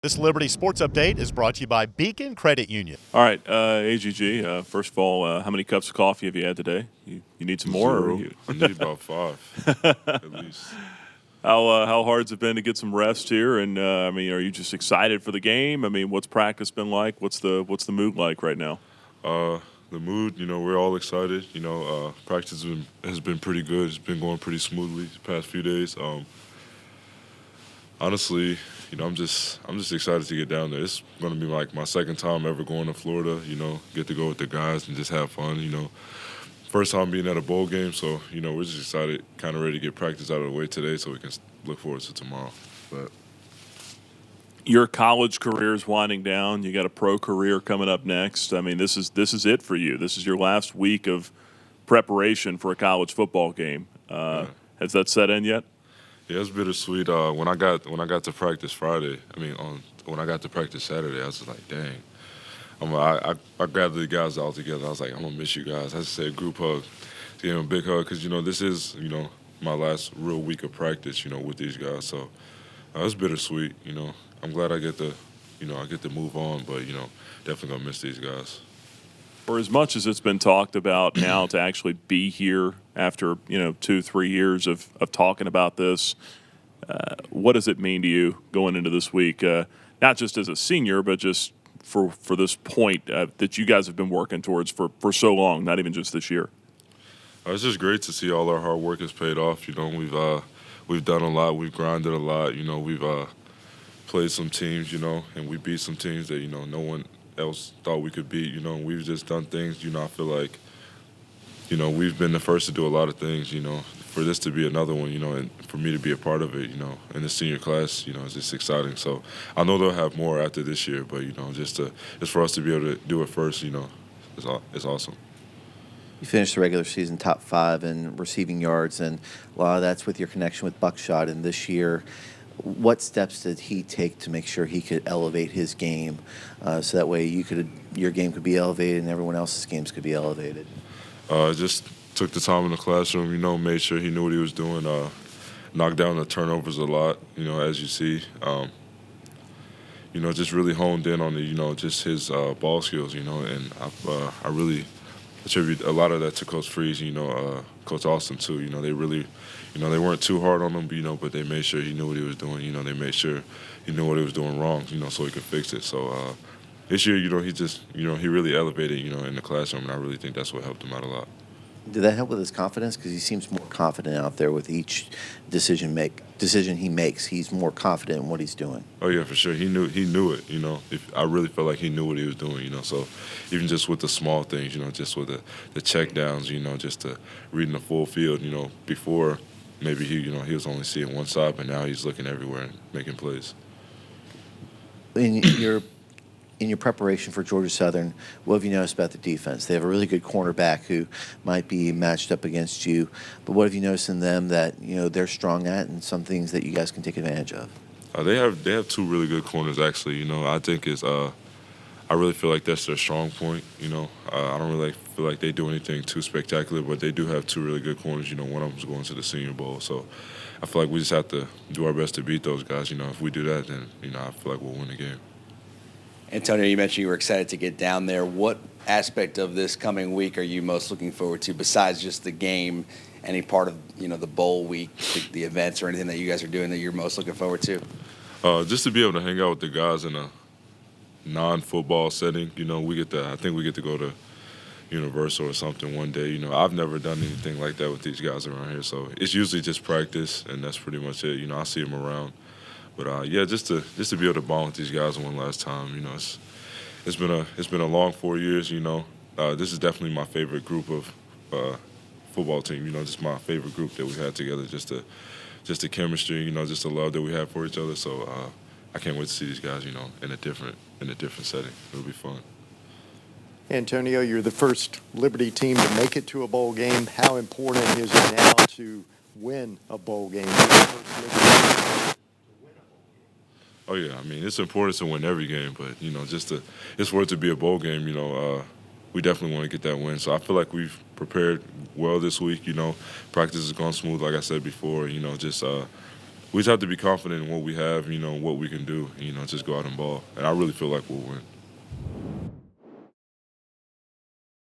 This Liberty Sports Update is brought to you by Beacon Credit Union. All right, AGG, first of all, how many cups of coffee have you had today? You need some more? Zero. Or you, I need about 5, at least. how hard's it been to get some rest here? And, are you just excited for the game? What's practice been like? What's the mood like right now? The mood, we're all excited. Practice has been pretty good. It's been going pretty smoothly the past few days. Honestly, I'm just excited to get down there. It's going to be like my second time ever going to Florida. Get to go with the guys and just have fun. First time being at a bowl game, so we're just excited, kind of ready to get practice out of the way today, so we can look forward to tomorrow. But Your college career is winding down. You got a pro career coming up next. This is it for you. This is your last week of preparation for a college football game. Has that set in yet? yeah, it's bittersweet. When I got to practice Friday, when I got to practice Saturday, I was just like, dang. I grabbed the guys all together. I was like, I'm gonna miss you guys. I just said group hug, give them a big hug, because this is my last real week of practice, with these guys. So it's bittersweet. I'm glad I get to move on, but definitely gonna miss these guys. For as much as it's been talked about now to actually be here after 2-3 years of talking about this, what does it mean to you going into this week? Not just as a senior, but just for this point that you guys have been working towards for so long, not even just this year. It's just great to see all our hard work has paid off. We've done a lot. We've grinded a lot. We've played some teams. And we beat some teams that no one else thought we could beat. We've just done things. I feel like we've been the first to do a lot of things. For this to be another one, and for me to be a part of it, in the senior class, it's just exciting. So I know they'll have more after this year, but just for us to be able to do it first, it's awesome. You finished the regular season top 5 in receiving yards, and a lot of that's with your connection with Buckshot. And this year, what steps did he take to make sure he could elevate his game, so that way your game could be elevated and everyone else's games could be elevated? Just took the time in the classroom, made sure he knew what he was doing, knocked down the turnovers a lot, as you see. Just really honed in on just his ball skills, and I really attribute a lot of that to Coach Freeze, Coach Austin too. They really, they weren't too hard on him, but they made sure he knew what he was doing. They made sure he knew what he was doing wrong, so he could fix it. So this year, he just, he really elevated, in the classroom, and I really think that's what helped him out a lot. Did that help with his confidence? Because he seems more confident out there with each decision he makes. He's more confident in what he's doing. Oh yeah, for sure. He knew it. I really felt like he knew what he was doing. So even just with the small things, just with the check downs, just reading the full field. Before maybe he was only seeing one side, but now he's looking everywhere and making plays. In your preparation for Georgia Southern, what have you noticed about the defense? They have a really good cornerback who might be matched up against you, but what have you noticed in them that they're strong at, and some things that you guys can take advantage of? They have 2 really good corners actually. I think I really feel like that's their strong point. I don't really feel like they do anything too spectacular, but they do have 2 really good corners. One of them's going to the Senior Bowl, so I feel like we just have to do our best to beat those guys. If we do that, then I feel like we'll win the game. Antonio, you mentioned you were excited to get down there. What aspect of this coming week are you most looking forward to besides just the game? Any part of the bowl week, the events, or anything that you guys are doing that you're most looking forward to? Just to be able to hang out with the guys in a non-football setting. I think we get to go to Universal or something one day. I've never done anything like that with these guys around here, so it's usually just practice, and that's pretty much it. I see them around. But just to be able to bond with these guys one last time, it's been a long 4 years. This is definitely my favorite group of football team. Just my favorite group that we had together. Just the chemistry, just the love that we have for each other. So I can't wait to see these guys, in a different setting. It'll be fun. Antonio, you're the first Liberty team to make it to a bowl game. How important is it now to win a bowl game? You're the first Liberty Oh yeah, it's important to win every game, but it's for it to be a bowl game. We definitely want to get that win. So I feel like we've prepared well this week. Practice has gone smooth, like I said before. we just have to be confident in what we have, what we can do, just go out and ball. And I really feel like we'll win.